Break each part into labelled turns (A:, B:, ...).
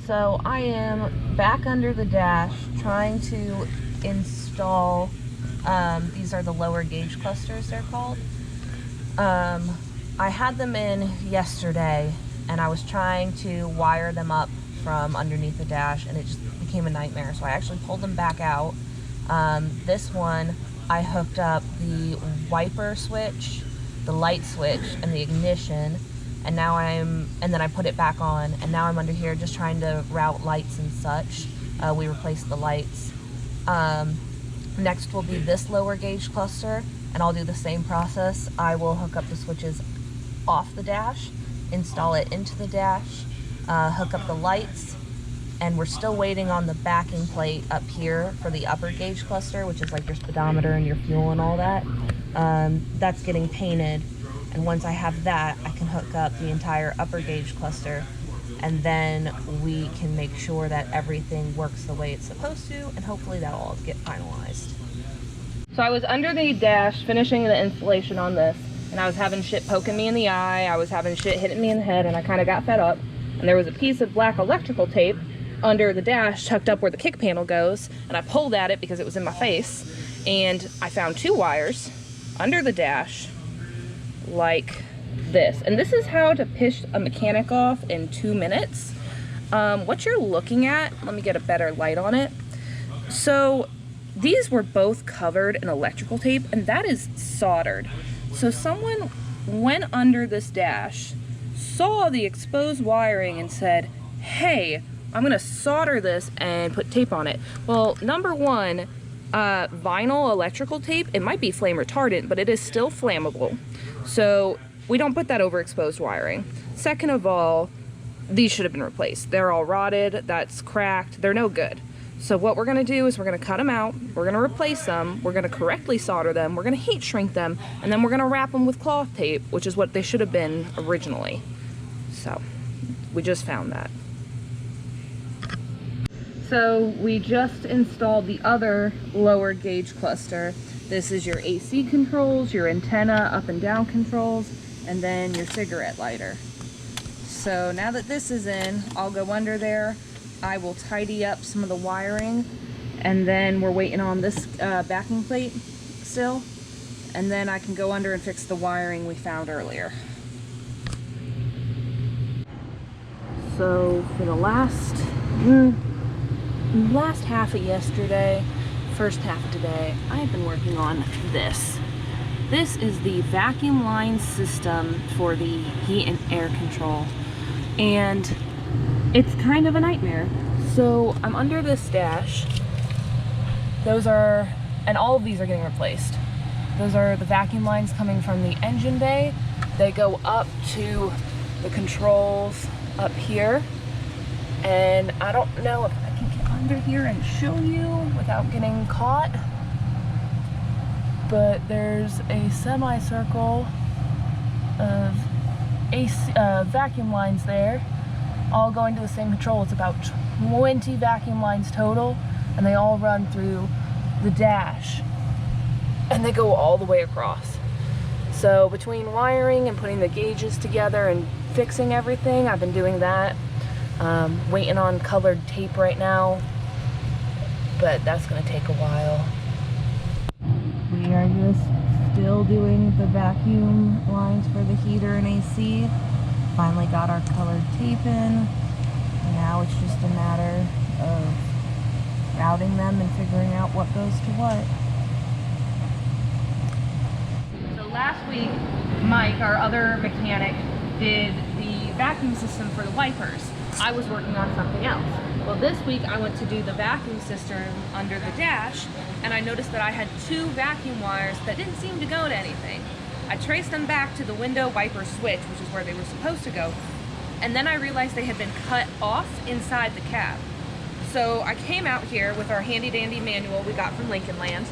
A: So I am back under the dash trying to install, these are the lower gauge clusters they're called. I had them in yesterday and I was trying to wire them up from underneath the dash and it just became a nightmare. So I actually pulled them back out. This one I hooked up the wiper switch, the light switch, and the ignition. And now and then I put it back on, and now I'm under here just trying to route lights and such. We replaced the lights. Next will be this lower gauge cluster, and I'll do the same process. I will hook up the switches off the dash, install it into the dash, hook up the lights, and we're still waiting on the backing plate up here for the upper gauge cluster, which is like your speedometer and your fuel and all that. That's getting painted. And once I have that, I can hook up the entire upper gauge cluster, and then we can make sure that everything works the way it's supposed to, and hopefully that'll all get finalized. So I was under the dash finishing the installation on this, and I was having shit poking me in the eye, I was having shit hitting me in the head, and I kind of got fed up. And there was a piece of black electrical tape under the dash tucked up where the kick panel goes, and I pulled at it because it was in my face, and I found two wires under the dash like this. And this is how to piss a mechanic off in 2 minutes. What you're looking at, let me get a better light on it. So these were both covered in electrical tape, and that is soldered. So someone went under this dash, saw the exposed wiring, and said, hey, I'm gonna solder this and put tape on it. Well, number one, vinyl electrical tape, it might be flame retardant, but it is still flammable. So we don't put that over exposed wiring. Second of all, these should have been replaced. They're all rotted, that's cracked, they're no good. So what we're gonna do is we're gonna cut them out, we're gonna replace them, we're gonna correctly solder them, we're gonna heat shrink them, and then we're gonna wrap them with cloth tape, which is what they should have been originally. So we just found that. So we just installed the other lower gauge cluster. This is your AC controls, your antenna up and down controls, and then your cigarette lighter. So now that this is in, I'll go under there. I will tidy up some of the wiring, and then we're waiting on this backing plate still, and then I can go under and fix the wiring we found earlier. So for the last half of yesterday, first half of today, I've been working on this. This is the vacuum line system for the heat and air control, and it's kind of a nightmare. So I'm under this dash. Those are, and all of these are getting replaced. Those are the vacuum lines coming from the engine bay. They go up to the controls up here, and I don't know if I can get under here and show you without getting caught, but there's a semicircle of vacuum lines there, all going to the same control. It's about 20 vacuum lines total, and they all run through the dash, and they go all the way across. So between wiring and putting the gauges together and fixing everything, I've been doing that. Waiting on colored tape right now, but that's gonna take a while. We are just still doing the vacuum lines for the heater and AC. Finally got our colored tape in. Now it's just a matter of routing them and figuring out what goes to what. So last week, Mike, our other mechanic, did the vacuum system for the wipers. I was working on something else. Well, this week I went to do the vacuum system under the dash, and I noticed that I had two vacuum wires that didn't seem to go to anything. I traced them back to the window wiper switch, which is where they were supposed to go, and then I realized they had been cut off inside the cab. So I came out here with our handy dandy manual we got from Lincoln Land,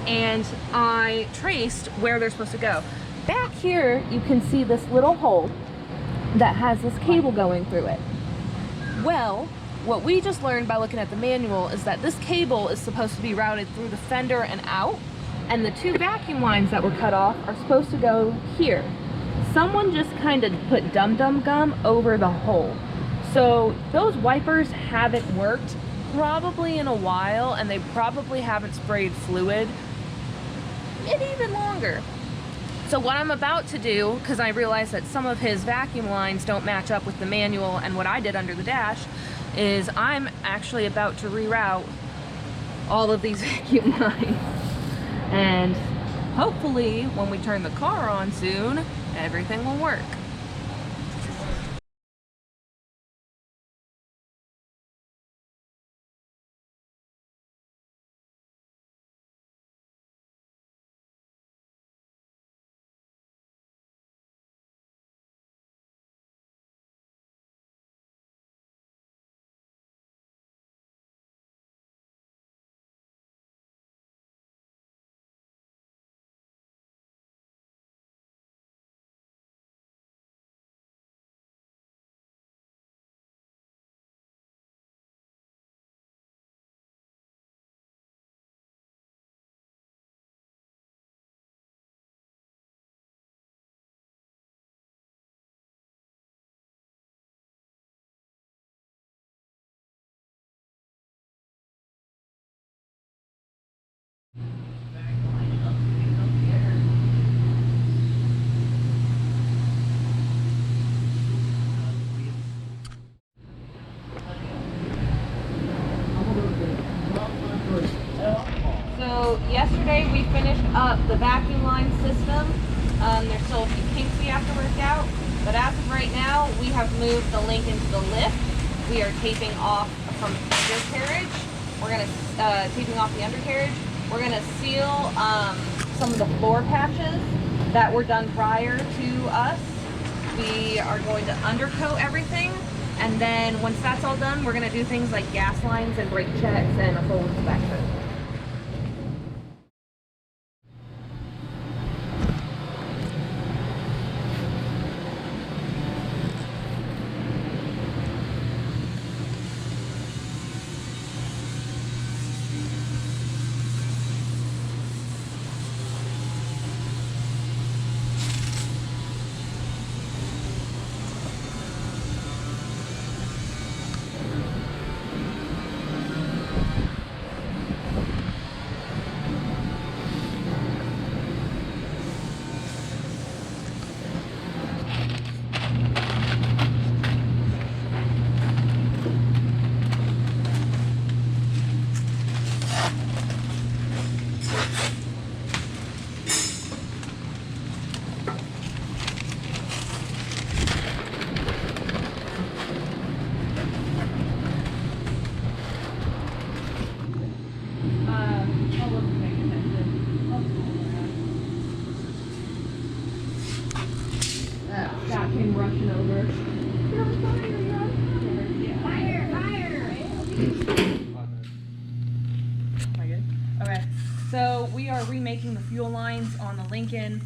A: and I traced where they're supposed to go. Back here you can see this little hole that has this cable going through it. Well, what we just learned by looking at the manual is that this cable is supposed to be routed through the fender and out, and the two vacuum lines that were cut off are supposed to go here. Someone just kind of put dum-dum gum over the hole. So those wipers haven't worked probably in a while, and they probably haven't sprayed fluid in even longer. So what I'm about to do, because I realized that some of his vacuum lines don't match up with the manual and what I did under the dash, is I'm actually about to reroute all of these vacuum lines. And hopefully when we turn the car on soon, everything will work. So yesterday we finished up the vacuum line system. There's still a few kinks we have to work out, but as of right now, we have moved the link into the lift. We are taping off from undercarriage. We're gonna taping off the undercarriage. We're gonna seal some of the floor patches that were done prior to us. We are going to undercoat everything, and then once that's all done, we're gonna do things like gas lines and brake checks and a full inspection. Scott came rushing over. You're on fire, fire! Am I good? Okay. So we are remaking the fuel lines on the Lincoln.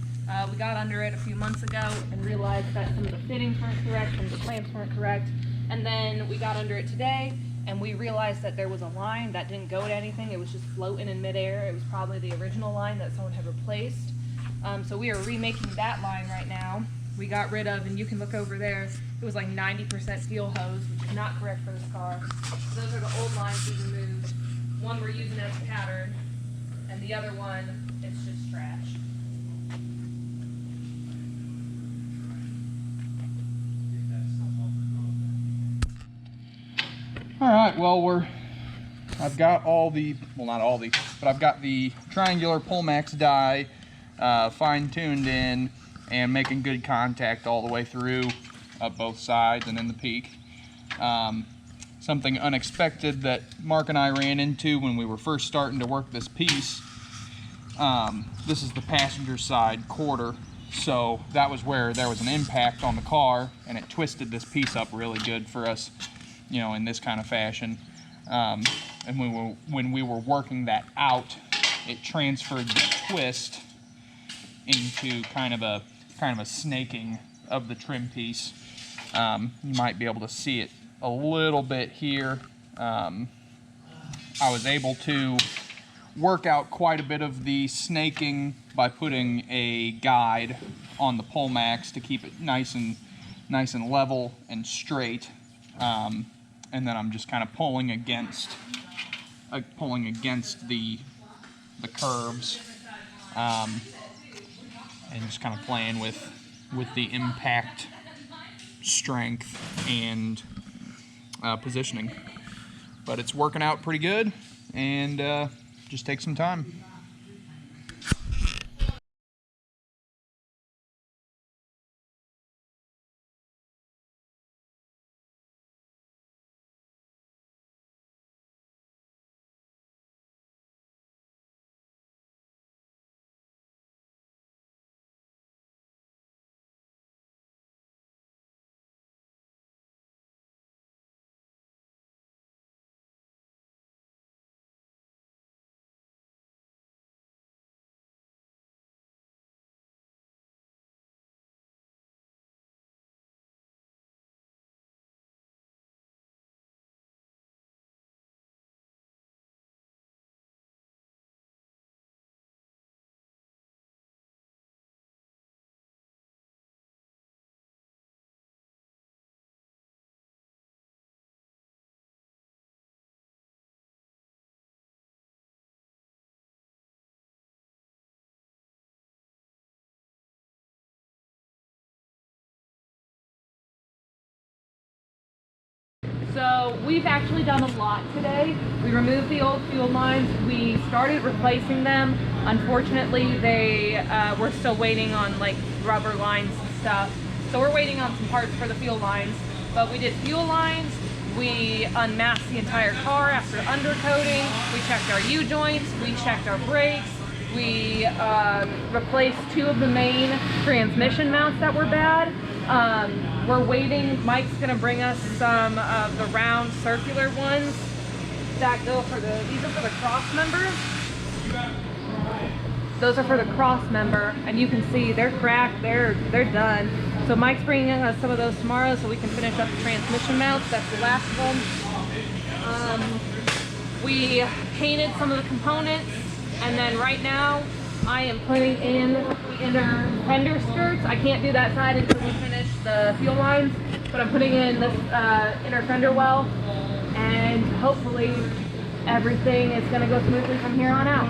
A: We got under it a few months ago and realized that some of the fittings weren't correct, some of the clamps weren't correct. And then we got under it today and we realized that there was a line that didn't go to anything. It was just floating in midair. It was probably the original line that someone had replaced. So we are remaking that line right now. We got rid of, and you can look over there, it was like 90% steel hose, which is not correct for this car. So those are the old lines we removed. One we're using as a pattern, and the other one, it's just trash.
B: All right, well, I've got all the, well, not all the, but I've got the triangular Pullmax die fine-tuned in and making good contact all the way through up both sides and in the peak. Something unexpected that Mark and I ran into when we were first starting to work this piece. This is the passenger side quarter, so that was where there was an impact on the car and it twisted this piece up really good for us, you know, in this kind of fashion. And when we were working that out, it transferred the twist into kind of a snaking of the trim piece. You might be able to see it a little bit here. I was able to work out quite a bit of the snaking by putting a guide on the Pullmax to keep it nice and level and straight. and then I'm just kind of pulling against the curves, and just kind of playing with the impact, strength, and positioning. But it's working out pretty good, and just takes some time.
A: So we've actually done a lot today. We removed the old fuel lines. We started replacing them. Unfortunately, we're still waiting on like rubber lines and stuff. So we're waiting on some parts for the fuel lines. But we did fuel lines. We unmasked the entire car after undercoating. We checked our U-joints. We checked our brakes. We replaced 2 of the main transmission mounts that were bad. We're waiting. Mike's gonna bring us some of the round circular ones that go for these are for the cross members. Those are for the cross member, and you can see they're cracked, they're done. So Mike's bringing us some of those tomorrow so we can finish up the transmission mounts. That's the last one. We painted some of the components, and then right now I am putting in the inner fender skirts. I can't do that side until we finish the fuel lines, but I'm putting in this inner fender well, and hopefully everything is going to go smoothly from here on out.